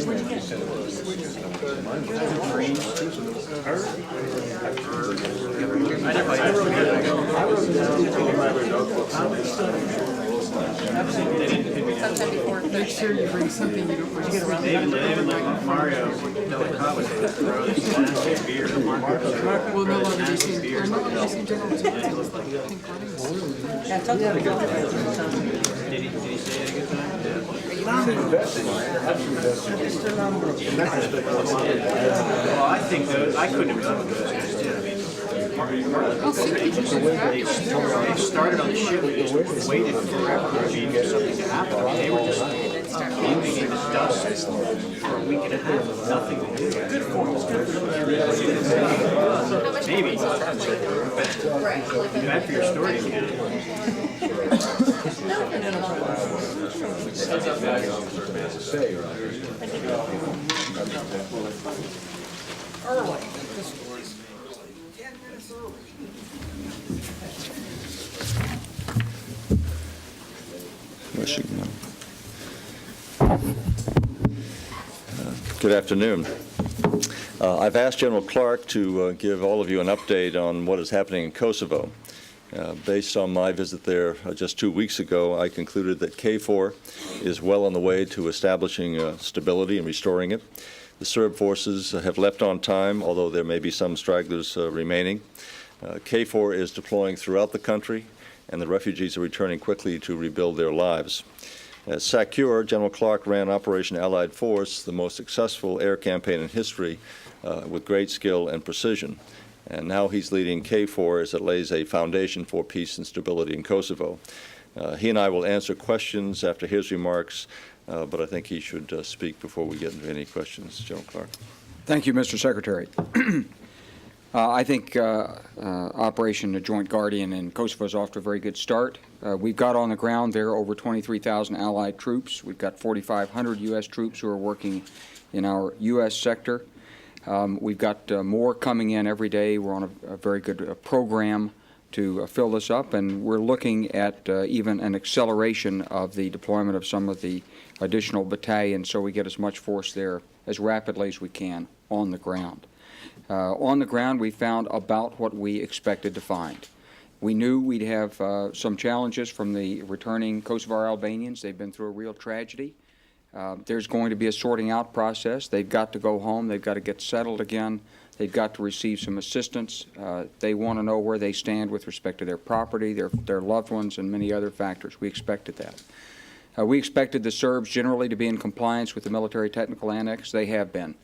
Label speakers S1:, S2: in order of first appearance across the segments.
S1: Make sure you bring something you don't want to get around.
S2: David like Mario, no,
S1: Mark will no longer be seen. Or no longer be seen general details like pink runnings.
S2: Did he say it a good time? Well, I think those, I couldn't have done those.
S1: I'll see what you
S2: They started on the ship, they just waited forever for something to happen. I mean, they were just leaving in the dust for a week and a half with nothing to do. Good for us, good for us. Maybe. Bad for your story again.
S3: Good afternoon. I've asked General Clark to give all of you an update on what is happening in Kosovo. Based on my visit there just 2 weeks ago, I concluded that KFOR is well on the way to establishing stability and restoring it. The Serb forces have left on time, although there may be some stragglers remaining. KFOR is deploying throughout the country, and the refugees are returning quickly to rebuild their lives. At Sakure, General Clark ran Operation Allied Force, the most successful air campaign in history, with great skill and precision. And now he's leading KFOR as it lays a foundation for peace and stability in Kosovo. He and I will answer questions after his remarks, but I think he should speak before we get into any questions. General Clark.
S4: Thank you, Mr. Secretary. I think Operation Joint Guardian in Kosovo is off to a very good start. We've got on the ground there over 23,000 Allied troops. We've got 4,500 U.S. troops who are working in our U.S. sector. We've got more coming in every day. We're on a very good program to fill this up, and we're looking at even an acceleration of the deployment of some of the additional battalions so we get as much force there as rapidly as we can on the ground. On the ground, we found about what we expected to find. We knew we'd have some challenges from the returning Kosovar Albanians. They've been through a real tragedy. There's going to be a sorting out process. They've got to go home. They've got to get settled again. They've got to receive some assistance. They want to know where they stand with respect to their property, their loved ones, and many other factors. We expected that. We expected the Serbs generally to be in compliance with the military technical annex. They have been.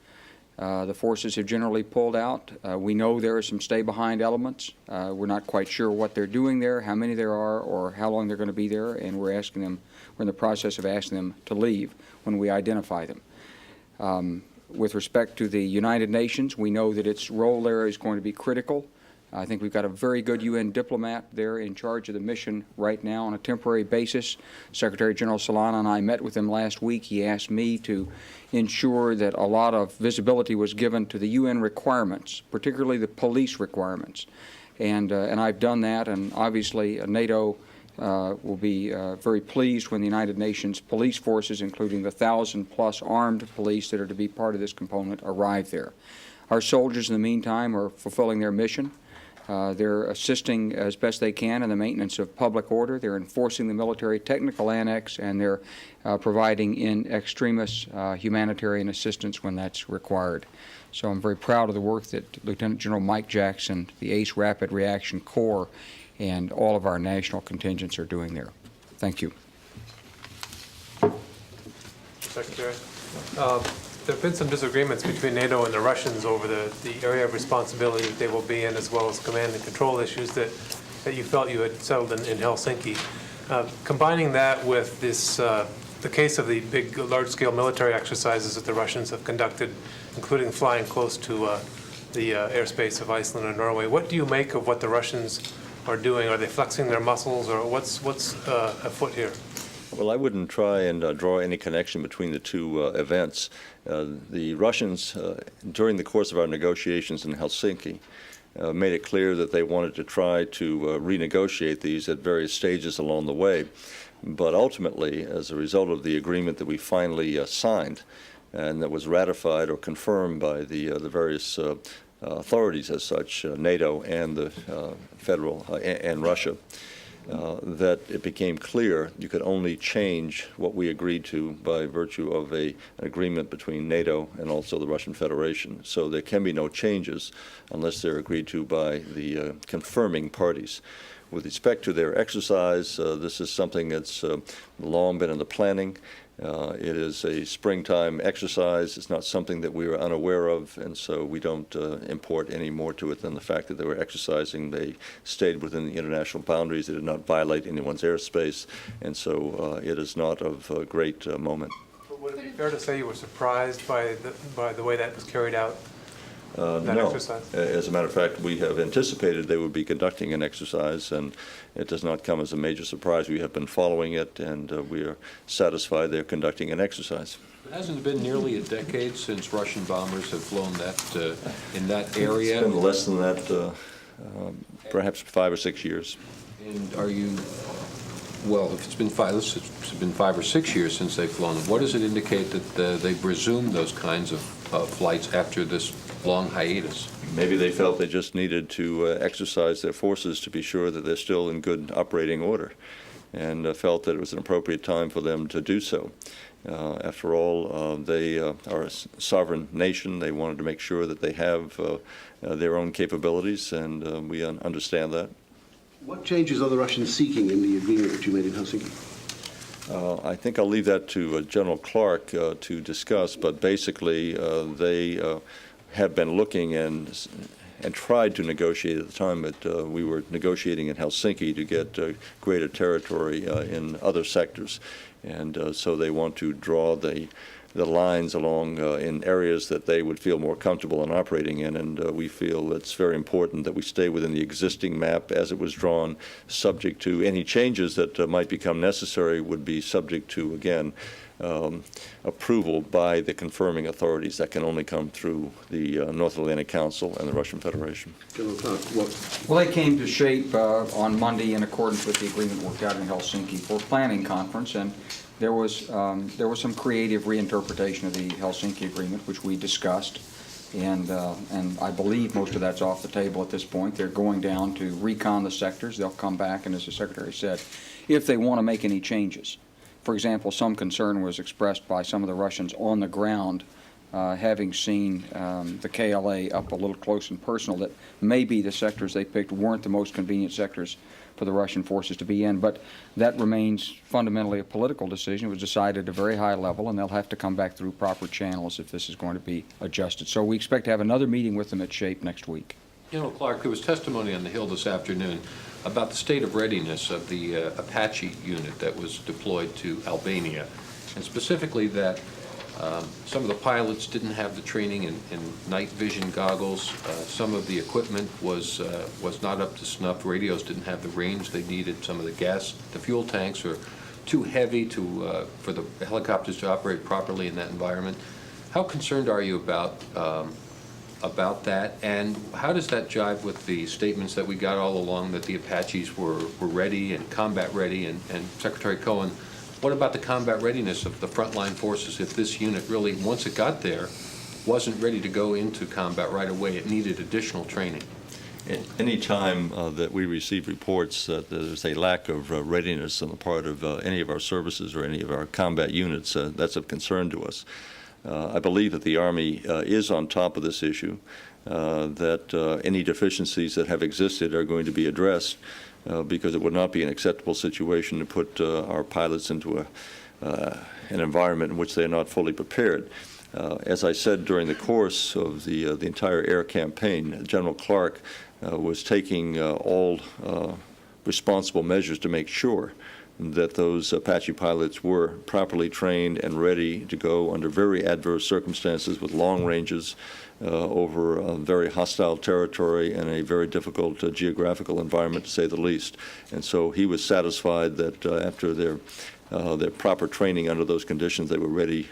S4: The forces have generally pulled out. We know there are some stay-behind elements. We're not quite sure what they're doing there, how many there are, or how long they're going to be there, and we're in the process of asking them to leave when we identify them. With respect to the United Nations, we know that its role there is going to be critical. I think we've got a very good UN diplomat there in charge of the mission right now on a temporary basis. Secretary General Solana and I met with him last week. He asked me to ensure that a lot of visibility was given to the UN requirements, particularly the police requirements. And I've done that, and obviously NATO will be very pleased when the United Nations police forces, including the 1,000-plus armed police that are to be part of this component, arrive there. Our soldiers, in the meantime, are fulfilling their mission. They're assisting as best they can in the maintenance of public order. They're enforcing the military technical annex, and they're providing in extremis humanitarian assistance when that's required. So I'm very proud of the work that Lieutenant General Mike Jackson, the Ace Rapid Reaction Corps, and all of our national contingents are doing there. Thank you.
S5: Secretary. There have been some disagreements between NATO and the Russians over the area of responsibility that they will be in, as well as command and control issues that you felt you had settled in Helsinki. Combining that with this, the case of the big, large-scale military exercises that the Russians have conducted, including flying close to the airspace of Iceland and Norway, what do you make of what the Russians are doing? Are they flexing their muscles, or what's afoot here?
S3: Well, I wouldn't try and draw any connection between the two events. The Russians, during the course of our negotiations in Helsinki, made it clear that they wanted to try to renegotiate these at various stages along the way. But ultimately, as a result of the agreement that we finally signed, and that was ratified or confirmed by the various authorities as such, NATO and the federal and Russia, that it became clear you could only change what we agreed to by virtue of an agreement between NATO and also the Russian Federation. So there can be no changes unless they're agreed to by the confirming parties. With respect to their exercise, this is something that's long been in the planning. It is a springtime exercise. It's not something that we were unaware of, and so we don't import any more to it than the fact that they were exercising. They stayed within the international boundaries. They did not violate anyone's airspace, and so it is not of a great moment.
S5: But would it be fair to say you were surprised by the way that was carried out? That
S3: No.
S5: exercise?
S3: As a matter of fact, we have anticipated they would be conducting an exercise, and it does not come as a major surprise. We have been following it, and we are satisfied they're conducting an exercise.
S6: Hasn't it been nearly a decade since Russian bombers have flown that in that area?
S3: It's been less than that, perhaps 5 or 6 years.
S6: And are you, well, if it's been 5 or 6 years since they've flown, what does it indicate that they've resumed those kinds of flights after this long hiatus?
S3: Maybe they felt they just needed to exercise their forces to be sure that they're still in good operating order, and felt that it was an appropriate time for them to do so. After all, they are a sovereign nation. They wanted to make sure that they have their own capabilities, and we understand that.
S7: What changes are the Russians seeking in the agreement that you made in Helsinki?
S3: I think I'll leave that to General Clark to discuss, but basically they have been looking and tried to negotiate at the time that we were negotiating in Helsinki to get greater territory in other sectors. And so they want to draw the lines along in areas that they would feel more comfortable in operating in, and we feel it's very important that we stay within the existing map as it was drawn, subject to any changes that might become necessary would be subject to, again, approval by the confirming authorities. That can only come through the North Atlantic Council and the Russian Federation.
S7: General Clark, what?
S4: Well, they came to shape on Monday in accordance with the agreement worked out in Helsinki for planning conference, and there was some creative reinterpretation of the Helsinki agreement, which we discussed, and I believe most of that's off the table at this point. They're going down to recon the sectors. They'll come back, and as the Secretary said, if they want to make any changes. For example, some concern was expressed by some of the Russians on the ground, having seen the KLA up a little close and personal, that maybe the sectors they picked weren't the most convenient sectors for the Russian forces to be in. But that remains fundamentally a political decision. It was decided at a very high level, and they'll have to come back through proper channels if this is going to be adjusted. So we expect to have another meeting with them at SHAPE next week.
S6: General Clark, there was testimony on the Hill this afternoon about the state of readiness of the Apache unit that was deployed to Albania, and specifically that some of the pilots didn't have the training in night vision goggles. Some of the equipment was not up to snuff. Radios didn't have the range they needed. Some of the fuel tanks are too heavy for the helicopters to operate properly in that environment. How concerned are you about that, and how does that jive with the statements that we got all along that the Apaches were ready and combat ready, and Secretary Cohen, what about the combat readiness of the frontline forces if this unit really, once it got there, wasn't ready to go into combat right away? It needed additional training.
S3: Any time that we receive reports that there's a lack of readiness on the part of any of our services or any of our combat units, that's of concern to us. I believe that the Army is on top of this issue, that any deficiencies that have existed are going to be addressed, because it would not be an acceptable situation to put our pilots into an environment in which they are not fully prepared. As I said during the course of the entire air campaign, General Clark was taking all responsible measures to make sure that those Apache pilots were properly trained and ready to go under very adverse circumstances with long ranges over a very hostile territory and a very difficult geographical environment, to say the least. And so he was satisfied that after their proper training under those conditions, they were ready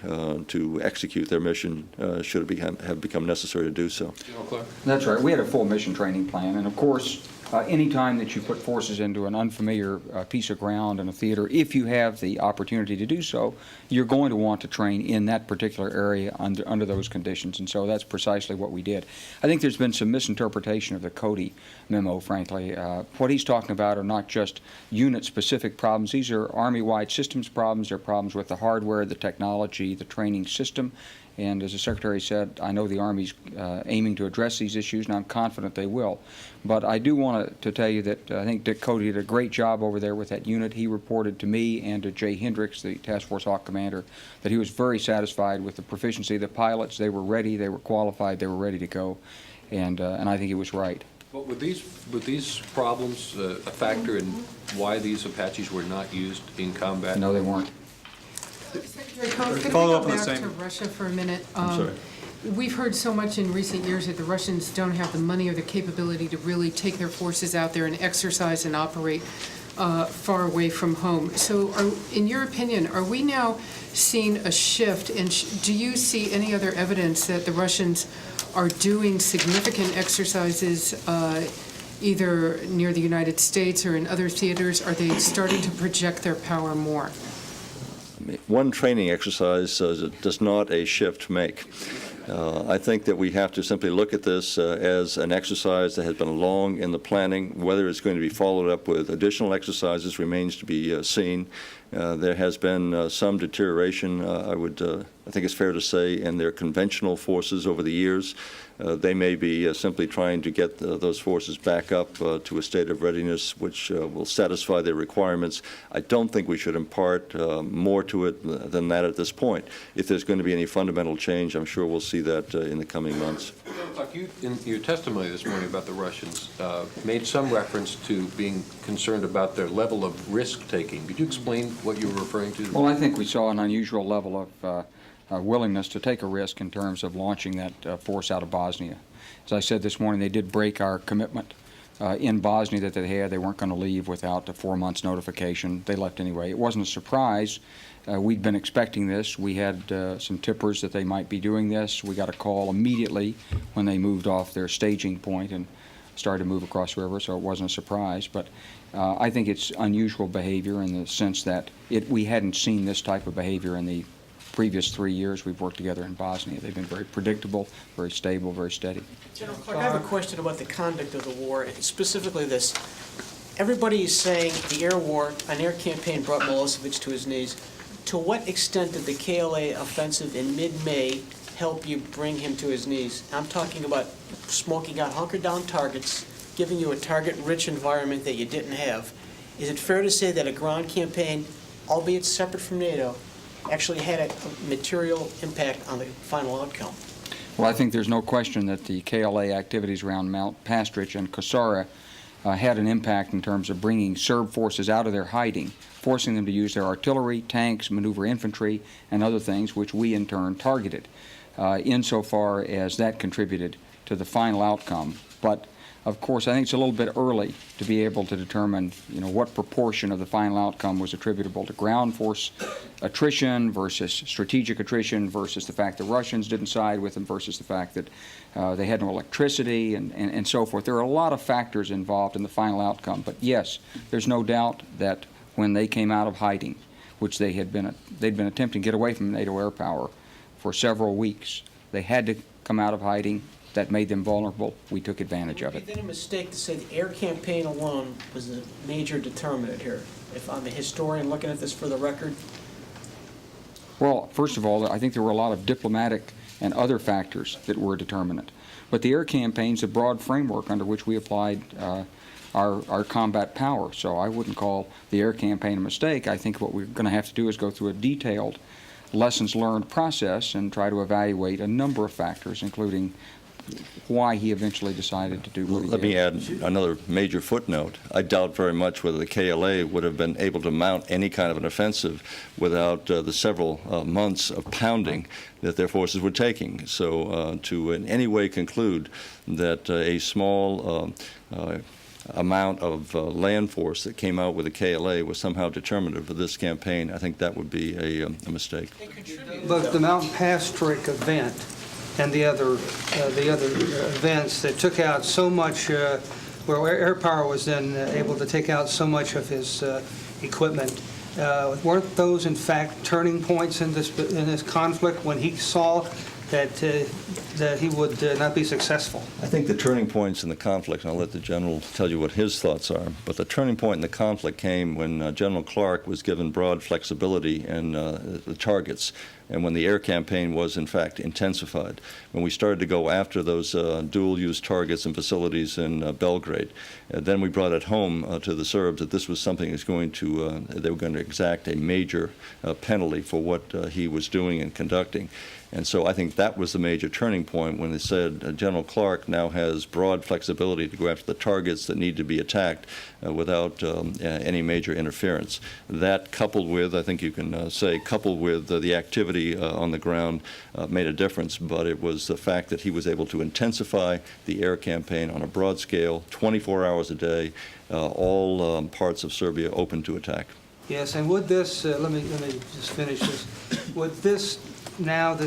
S3: to execute their mission should it have become necessary to do so.
S6: General Clark?
S4: That's right. We had a full mission training plan, and of course, Anytime that you put forces into an unfamiliar piece of ground in a theater, if you have the opportunity to do so, you're going to want to train in that particular area under those conditions, and so that's precisely what we did. I think there's been some misinterpretation of the Cody memo, frankly. What he's talking about are not just unit-specific problems. These are Army-wide systems problems. They're problems with the hardware, the technology, the training system. And as the Secretary said, I know the Army's aiming to address these issues, and I'm confident they will. But I do want to tell you that I think Dick Cody did a great job over there with that unit. He reported to me and to Jay Hendricks, the Task Force Hawk Commander, that he was very satisfied with the proficiency of the pilots. They were ready, they were qualified, they were ready to go, and I think he was right.
S6: But were these problems a factor in why these Apaches were not used in combat?
S4: No, they weren't.
S1: Secretary Cohen, could we
S5: Follow up
S1: go
S5: on the
S1: back
S5: same-
S1: to Russia for a minute?
S3: I'm sorry.
S1: We've heard so much in recent years that the Russians don't have the money or the capability to really take their forces out there and exercise and operate far away from home. So in your opinion, are we now seeing a shift, and do you see any other evidence that the Russians are doing significant exercises either near the United States or in other theaters? Are they starting to project their power more?
S3: One training exercise does not a shift make. I think that we have to simply look at this as an exercise that has been long in the planning. Whether it's going to be followed up with additional exercises remains to be seen. There has been some deterioration, I think it's fair to say, in their conventional forces over the years. They may be simply trying to get those forces back up to a state of readiness which will satisfy their requirements. I don't think we should impart more to it than that at this point. If there's going to be any fundamental change, I'm sure we'll see that in the coming months.
S6: You, in your testimony this morning about the Russians, made some reference to being concerned about their level of risk-taking. Could you explain what you were referring to?
S4: Well, I think we saw an unusual level of willingness to take a risk in terms of launching that force out of Bosnia. As I said this morning, they did break our commitment in Bosnia that they had. They weren't going to leave without a 4 months notification. They left anyway. It wasn't a surprise. We'd been expecting this. We had some tippers that they might be doing this. We got a call immediately when they moved off their staging point and started to move across the river, so it wasn't a surprise. But I think it's unusual behavior in the sense that we hadn't seen this type of behavior in the previous 3 years we've worked together in Bosnia. They've been very predictable, very stable, very steady.
S8: General Clark, I have a question about the conduct of the war, and specifically this. Everybody is saying the air war, an air campaign brought Milosevic to his knees. To what extent did the KLA offensive in mid-May help you bring him to his knees? I'm talking about smoking out hunker-down targets, giving you a target-rich environment that you didn't have. Is it fair to say that a ground campaign, albeit separate from NATO, actually had a material impact on the final outcome?
S4: Well, I think there's no question that the KLA activities around Mount Pastrich and Kosovo had an impact in terms of bringing Serb forces out of their hiding, forcing them to use their artillery, tanks, maneuver infantry, and other things, which we in turn targeted, insofar as that contributed to the final outcome. But of course, I think it's a little bit early to be able to determine, what proportion of the final outcome was attributable to ground force attrition versus strategic attrition versus the fact the Russians didn't side with them versus the fact that they had no electricity and so forth. There are a lot of factors involved in the final outcome. But yes, there's no doubt that when they came out of hiding, which they'd been attempting to get away from NATO air power for several weeks, they had to come out of hiding. That made them vulnerable. We took advantage of it.
S8: Would it be a mistake to say the air campaign alone was a major determinant here? If I'm a historian looking at this for the record?
S4: Well, first of all, I think there were a lot of diplomatic and other factors that were a determinant. But the air campaign's a broad framework under which we applied our combat power. So I wouldn't call the air campaign a mistake. I think what we're going to have to do is go through a detailed lessons learned process and try to evaluate a number of factors, including why he eventually decided to do what he did.
S3: Let me add another major footnote. I doubt very much whether the KLA would have been able to mount any kind of an offensive without the several months of pounding that their forces were taking. So to in any way conclude that a small amount of land force that came out with the KLA was somehow determinative of this campaign, I think that would be a mistake.
S9: But the Mount Pastrich event and the other events that took out so much where air power was then able to take out so much of his equipment. Weren't those, in fact, turning points in this conflict when he saw that he would not be successful?
S3: I think the turning points in the conflict, and I'll let the General tell you what his thoughts are, but the turning point in the conflict came when General Clark was given broad flexibility in the targets, and when the air campaign was, in fact, intensified. When we started to go after those dual-use targets and facilities in Belgrade, then we brought it home to the Serbs that this was something that's going to, they were going to exact a major penalty for what he was doing and conducting. And so I think that was the major turning point when they said General Clark now has broad flexibility to go after the targets that need to be attacked without any major interference. That coupled with, I think you can say, coupled with the activity on the ground made a difference, but it was the fact that he was able to intensify the air campaign on a broad scale, 24 hours a day, all parts of Serbia open to attack.
S9: Yes, and would this, let me just finish this, would this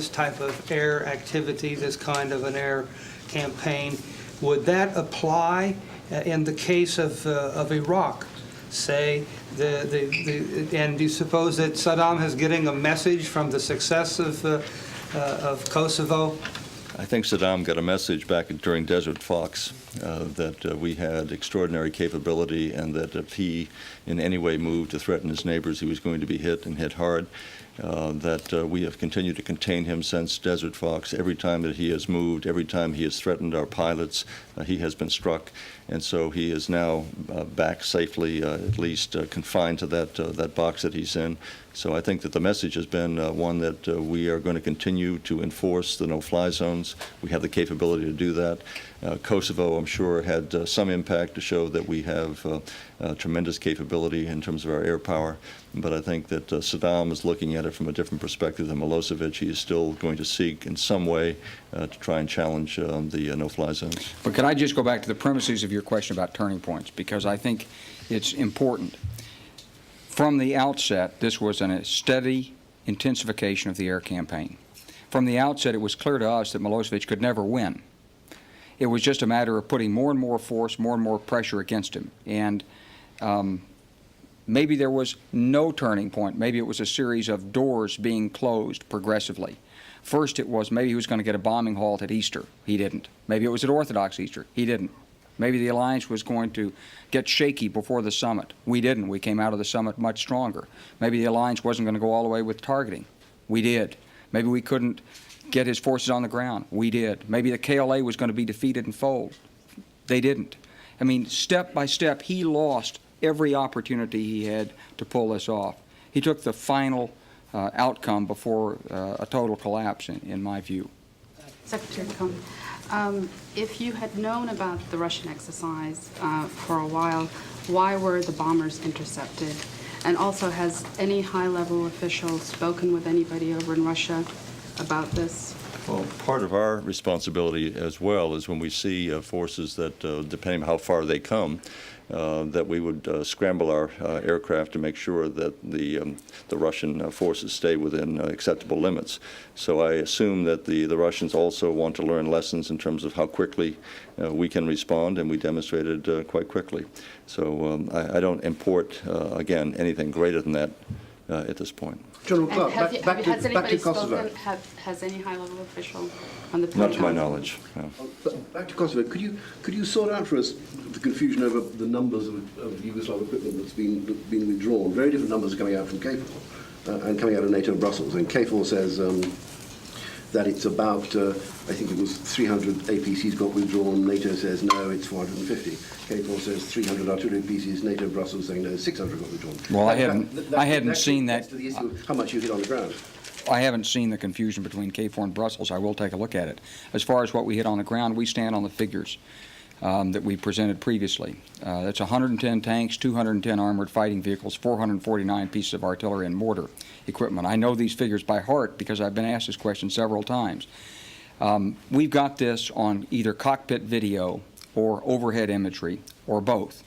S9: type of air activity, this kind of an air campaign, would that apply in the case of Iraq? Say, and do you suppose that Saddam is getting a message from the success of Kosovo?
S3: I think Saddam got a message back during Desert Fox that we had extraordinary capability and that if he in any way moved to threaten his neighbors, he was going to be hit and hit hard. That we have continued to contain him since Desert Fox. Every time that he has moved, every time he has threatened our pilots, he has been struck. And so he is now back safely, at least confined to that box that he's in. So I think that the message has been one that we are going to continue to enforce the no-fly zones. We have the capability to do that. Kosovo, I'm sure, had some impact to show that we have tremendous capability in terms of our air power. But I think that Saddam is looking at it from a different perspective than Milosevic. He is still going to seek in some way to try and challenge the no-fly zones.
S4: But can I just go back to the premises of your question about turning points, because I think it's important. From the outset, this was a steady intensification of the air campaign. From the outset, it was clear to us that Milosevic could never win. It was just a matter of putting more and more force, more and more pressure against him. And maybe there was no turning point. Maybe it was a series of doors being closed progressively. First it was maybe he was going to get a bombing halt at Easter. He didn't. Maybe it was at Orthodox Easter. He didn't. Maybe the alliance was going to get shaky before the summit. We didn't. We came out of the summit much stronger. Maybe the alliance wasn't going to go all the way with targeting. We did. Maybe we couldn't get his forces on the ground. We did. Maybe the KLA was going to be defeated and fold. They didn't. I mean, step by step, he lost every opportunity he had to pull this off. He took the final outcome before a total collapse, in my view.
S10: Secretary Cohen, if you had known about the Russian exercise for a while, why were the bombers intercepted? And also, has any high-level official spoken with anybody over in Russia about this?
S3: Well, part of our responsibility as well is when we see forces that, depending on how far they come, that we would scramble our aircraft to make sure that the Russian forces stay within acceptable limits. So I assume that the Russians also want to learn lessons in terms of how quickly we can respond, and we demonstrated quite quickly. So I don't import, again, anything greater than that at this point.
S7: General Clark, back to Kosovo.
S10: Has any high-level official on the Pentagon?
S3: Not to my knowledge. No.
S7: Back to Kosovo. Could you sort out for us the confusion over the numbers of Yugoslav equipment that's been withdrawn? Very different numbers are coming out from KFOR and coming out of NATO Brussels. And KFOR says that it's about, I think it was 300 APCs got withdrawn. NATO says no, it's 450. KFOR says 300 artillery pieces. NATO Brussels saying no, 600 got withdrawn.
S4: Well, I hadn't seen that.
S7: That's to the issue of how much you hit on the ground.
S4: I haven't seen the confusion between KFOR and Brussels. I will take a look at it. As far as what we hit on the ground, we stand on the figures that we presented previously. That's 110 tanks, 210 armored fighting vehicles, 449 pieces of artillery and mortar equipment. I know these figures by heart because I've been asked this question several times. We've got this on either cockpit video or overhead imagery or both.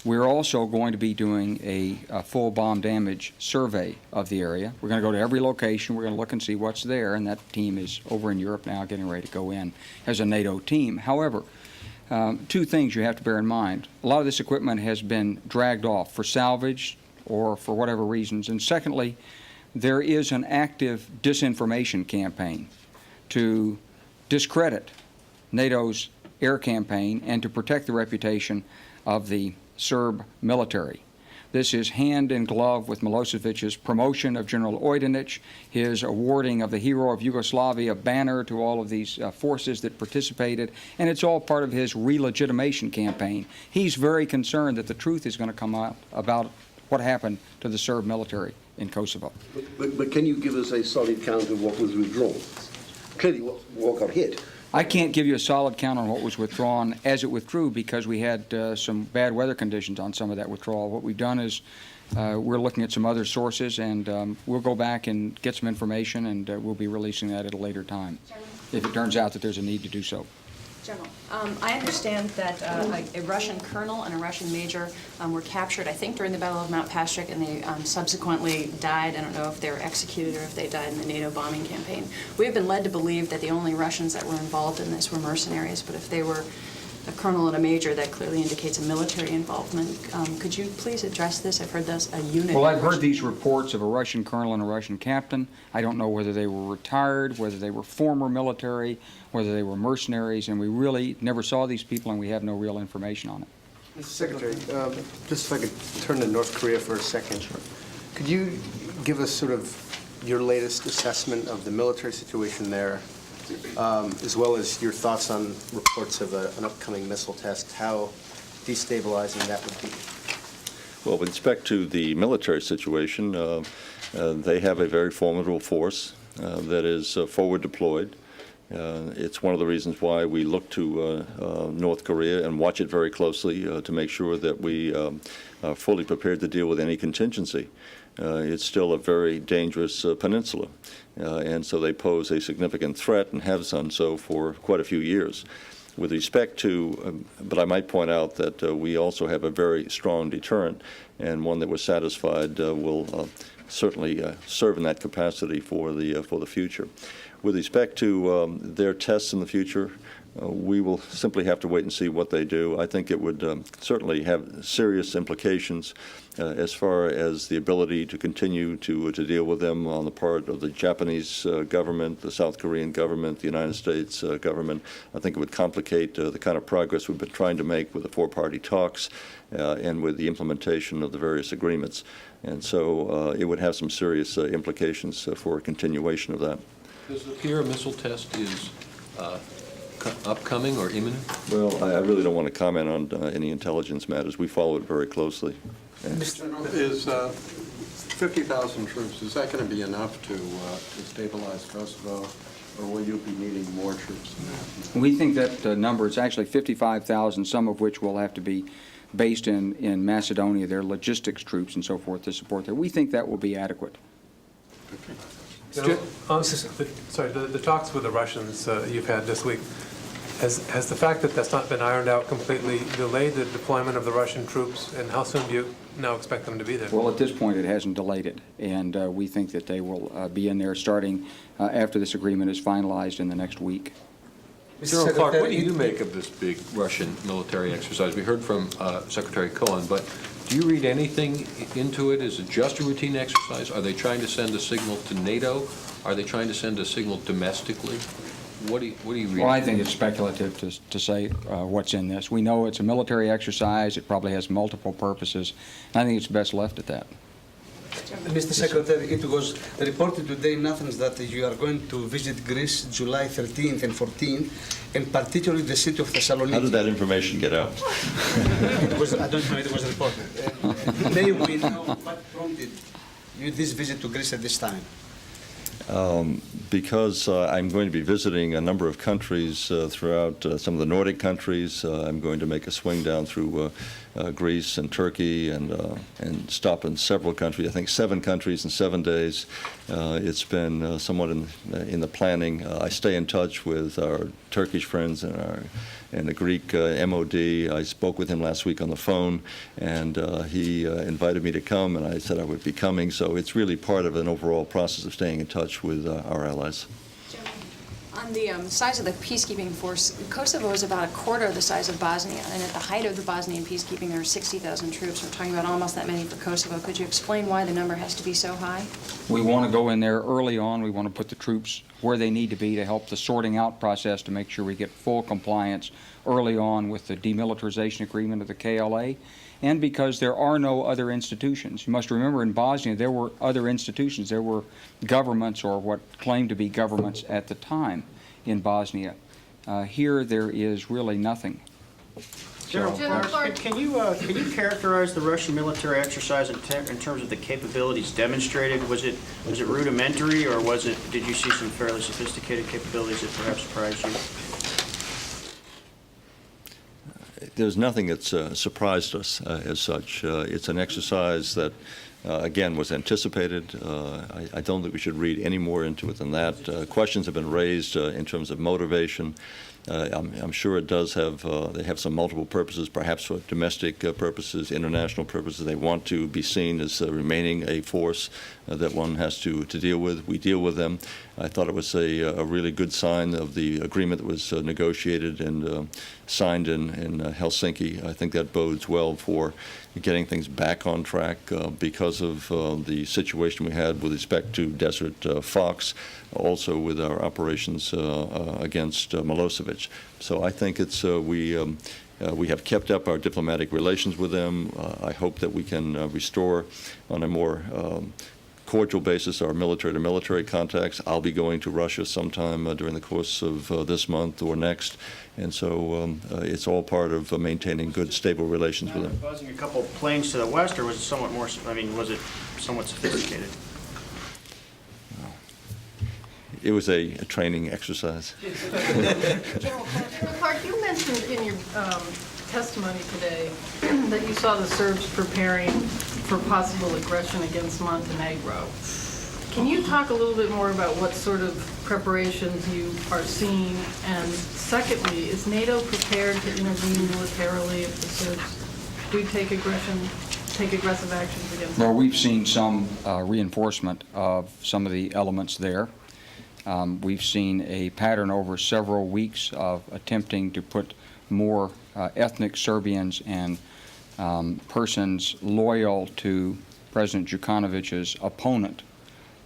S4: We're also going to be doing a full bomb damage survey of the area. We're going to go to every location. We're going to look and see what's there, and that team is over in Europe now getting ready to go in as a NATO team. However, Two things you have to bear in mind. A lot of this equipment has been dragged off for salvage or for whatever reasons. And secondly, there is an active disinformation campaign to discredit NATO's air campaign and to protect the reputation of the Serb military. This is hand in glove with Milosevic's promotion of General Ojdanic, his awarding of the Hero of Yugoslavia banner to all of these forces that participated, and it's all part of his re-legitimation campaign. He's very concerned that the truth is going to come out about what happened to the Serb military in Kosovo.
S7: But can you give us a solid count of what was withdrawn? Clearly, what got hit.
S4: I can't give you a solid count on what was withdrawn as it withdrew because we had some bad weather conditions on some of that withdrawal. What we've done is we're looking at some other sources, and we'll go back and get some information, and we'll be releasing that at a later time if it turns out that there's a need to do so.
S11: General, I understand that a Russian colonel and a Russian major were captured, I think, during the Battle of Mount Pastrick, and they subsequently died. I don't know if they were executed or if they died in the NATO bombing campaign. We have been led to believe that the only Russians that were involved in this were mercenaries, but if they were a colonel and a major, that clearly indicates a military involvement. Could you please address this? I've heard that's a unit.
S4: Well, I've heard these reports of a Russian colonel and a Russian captain. I don't know whether they were retired, whether they were former military, whether they were mercenaries, and we really never saw these people, and we have no real information on it.
S2: Mr. Secretary, just if I could turn to North Korea for a second. Sure. Could you give us sort of your latest assessment of the military situation there, as well as your thoughts on reports of an upcoming missile test, how destabilizing that would be?
S3: Well, with respect to the military situation, they have a very formidable force that is forward deployed. It's one of the reasons why we look to North Korea and watch it very closely to make sure that we are fully prepared to deal with any contingency. It's still a very dangerous peninsula, and so they pose a significant threat and have done so for quite a few years. With respect to, but I might point out that we also have a very strong deterrent, and one that we're satisfied will certainly serve in that capacity for the future. With respect to their tests in the future, we will simply have to wait and see what they do. I think it would certainly have serious implications as far as the ability to continue to deal with them on the part of the Japanese government, the South Korean government, the United States government. I think it would complicate the kind of progress we've been trying to make with the four-party talks and with the implementation of the various agreements. And so it would have some serious implications for a continuation of that.
S6: Does it appear a missile test is upcoming or imminent?
S3: Well, I really don't want to comment on any intelligence matters. We follow it very closely.
S12: Is 50,000 troops, is that going to be enough to stabilize Kosovo, or will you be needing more troops than that?
S4: We think that number is actually 55,000, some of which will have to be based in Macedonia, their logistics troops and so forth to support there. We think that will be adequate.
S5: Sorry, the talks with the Russians you've had this week, has the fact that that's not been ironed out completely delayed the deployment of the Russian troops, and how soon do you now expect them to be there?
S4: Well, at this point, it hasn't delayed it, and we think that they will be in there starting after this agreement is finalized in the next week.
S6: General Clark, what do you make of this big Russian military exercise? We heard from Secretary Cohen, but do you read anything into it? Is it just a routine exercise? Are they trying to send a signal to NATO? Are they trying to send a signal domestically? What do you read?
S4: Well, I think it's speculative to say what's in this. We know it's a military exercise. It probably has multiple purposes. I think it's best left at that.
S13: Mr. Secretary, it was reported today in Athens that you are going to visit Greece July 13th and 14th, and particularly the city of Thessaloniki.
S3: How did that information get out?
S13: I don't know, it was reported. May we know what prompted you this visit to Greece at this time?
S3: Because I'm going to be visiting a number of countries throughout some of the Nordic countries. I'm going to make a swing down through Greece and Turkey and stop in several countries, I think 7 countries in 7 days. It's been somewhat in the planning. I stay in touch with our Turkish friends and the Greek MOD. I spoke with him last week on the phone, and he invited me to come, and I said I would be coming. So it's really part of an overall process of staying in touch with our allies.
S11: On the size of the peacekeeping force, Kosovo is about a quarter of the size of Bosnia, and at the height of the Bosnian peacekeeping, there were 60,000 troops. We're talking about almost that many for Kosovo. Could you explain why the number has to be so high?
S4: We want to go in there early on. We want to put the troops where they need to be to help the sorting out process to make sure we get full compliance early on with the demilitarization agreement of the KLA, and because there are no other institutions. You must remember in Bosnia there were other institutions. There were governments, or what claimed to be governments at the time in Bosnia. Here there is really nothing.
S2: General Clark, can you characterize the Russian military exercise in terms of the capabilities demonstrated? Was it rudimentary, or did you see some fairly sophisticated capabilities that perhaps surprised you?
S3: There's nothing that's surprised us as such. It's an exercise that, again, was anticipated. I don't think we should read any more into it than that. Questions have been raised in terms of motivation. I'm sure it does have, they have some multiple purposes, perhaps for domestic purposes, international purposes. They want to be seen as remaining a force that one has to deal with. We deal with them. I thought it was a really good sign of the agreement that was negotiated and signed in Helsinki. I think that bodes well for getting things back on track because of the situation we had with respect to Desert Fox, also with our operations against Milosevic. So I think it's we have kept up our diplomatic relations with them. I hope that we can restore on a more cordial basis our military-to-military contacts. I'll be going to Russia sometime during the course of this month or next, and so it's all part of maintaining good, stable relations with them.
S2: Buzzing a couple of planes to the west, or was it somewhat more? I mean, was it somewhat sophisticated?
S3: It was a training exercise.
S14: General Clark, you mentioned in your testimony today that you saw the Serbs preparing for possible aggression against Montenegro. Can you talk a little bit more about what sort of preparations you are seeing? And secondly, is NATO prepared to intervene militarily if the Serbs do take aggressive actions against them?
S4: Well, we've seen some reinforcement of some of the elements there. We've seen a pattern over several weeks of attempting to put more ethnic Serbians and persons loyal to President Djukanovic's opponent,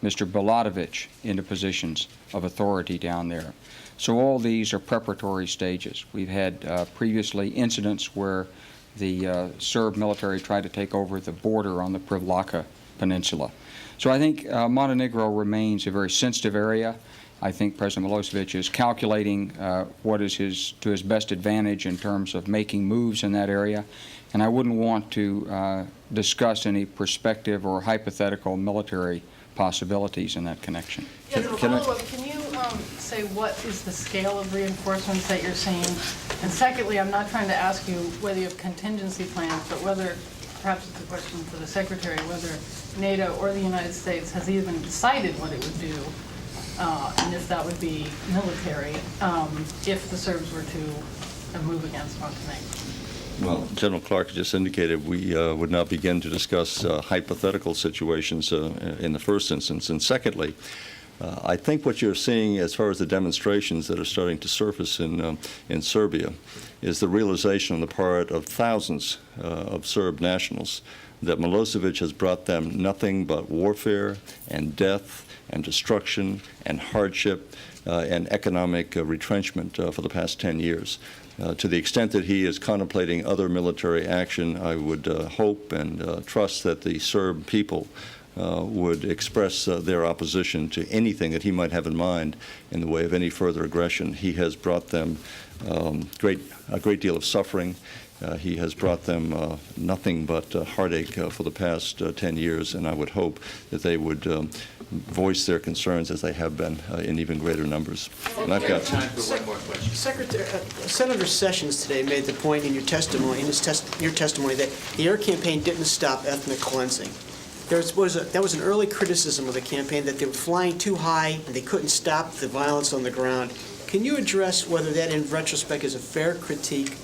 S4: Mr. Bilotovic, into positions of authority down there. So all these are preparatory stages. We've had previously incidents where the Serb military tried to take over the border on the Privlaka Peninsula. So I think Montenegro remains a very sensitive area. I think President Milosevic is calculating what is to his best advantage in terms of making moves in that area, and I wouldn't want to discuss any prospective or hypothetical military possibilities in that connection.
S14: As a follow-up, can you say what is the scale of reinforcements that you're seeing? And secondly, I'm not trying to ask you whether you have contingency plans, but whether, perhaps it's a question for the Secretary, whether NATO or the United States has even decided what it would do, and if that would be military, if the Serbs were to move against Montenegro.
S3: Well, General Clark just indicated we would not begin to discuss hypothetical situations in the first instance. And secondly, I think what you're seeing as far as the demonstrations that are starting to surface in Serbia is the realization on the part of thousands of Serb nationals that Milosevic has brought them nothing but warfare and death and destruction and hardship and economic retrenchment for the past 10 years. To the extent that he is contemplating other military action, I would hope and trust that the Serb people would express their opposition to anything that he might have in mind in the way of any further aggression. He has brought them a great deal of suffering. He has brought them nothing but heartache for the past 10 years, and I would hope that they would voice their concerns as they have been in even greater numbers. And I've got
S2: time for one more question. Senator Sessions today made the point in your testimony, that the air campaign didn't stop ethnic cleansing. That was an early criticism of the campaign, that they were flying too high and they couldn't stop the violence on the ground. Can you address whether that, in retrospect, is a fair critique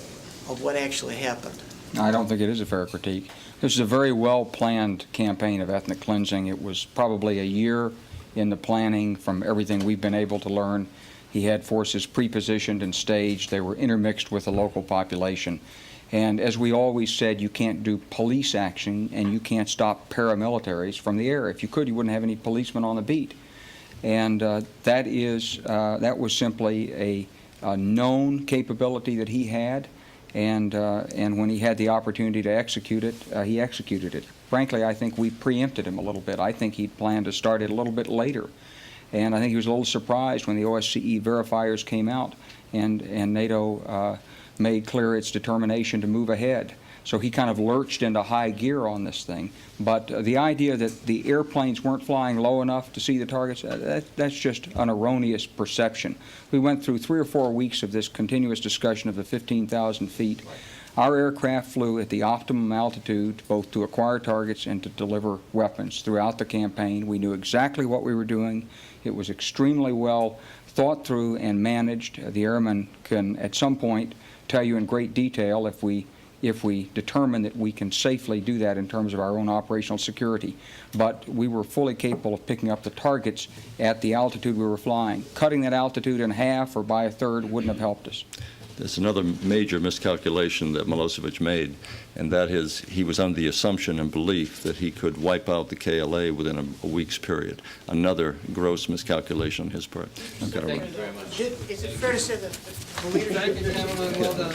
S2: of what actually happened?
S4: I don't think it is a fair critique. This is a very well-planned campaign of ethnic cleansing. It was probably a year in the planning from everything we've been able to learn. He had forces pre-positioned and staged. They were intermixed with the local population. And as we always said, you can't do police action and you can't stop paramilitaries from the air. If you could, you wouldn't have any policemen on the beat. And that was simply a known capability that he had. And when he had the opportunity to execute it, he executed it. Frankly, I think we preempted him a little bit. I think he planned to start it a little bit later. And I think he was a little surprised when the OSCE verifiers came out and NATO made clear its determination to move ahead. So he kind of lurched into high gear on this thing. But the idea that the airplanes weren't flying low enough to see the targets, that's just an erroneous perception. We went through 3 or 4 weeks of this continuous discussion of the 15,000 feet. Our aircraft flew at the optimum altitude both to acquire targets and to deliver weapons throughout the campaign. We knew exactly what we were doing. It was extremely well thought through and managed. The airmen can, at some point, tell you in great detail if we determine that we can safely do that in terms of our own operational security. But we were fully capable of picking up the targets at the altitude we were flying. Cutting that altitude in half or by a third wouldn't have helped us.
S3: There's another major miscalculation that Milosevic made, and that is he was under the assumption and belief that he could wipe out the KLA within a week's period. Another gross miscalculation on his part. I've got to run.
S8: Is it fair to say that the leadership...
S9: Thank you, gentlemen. Well done.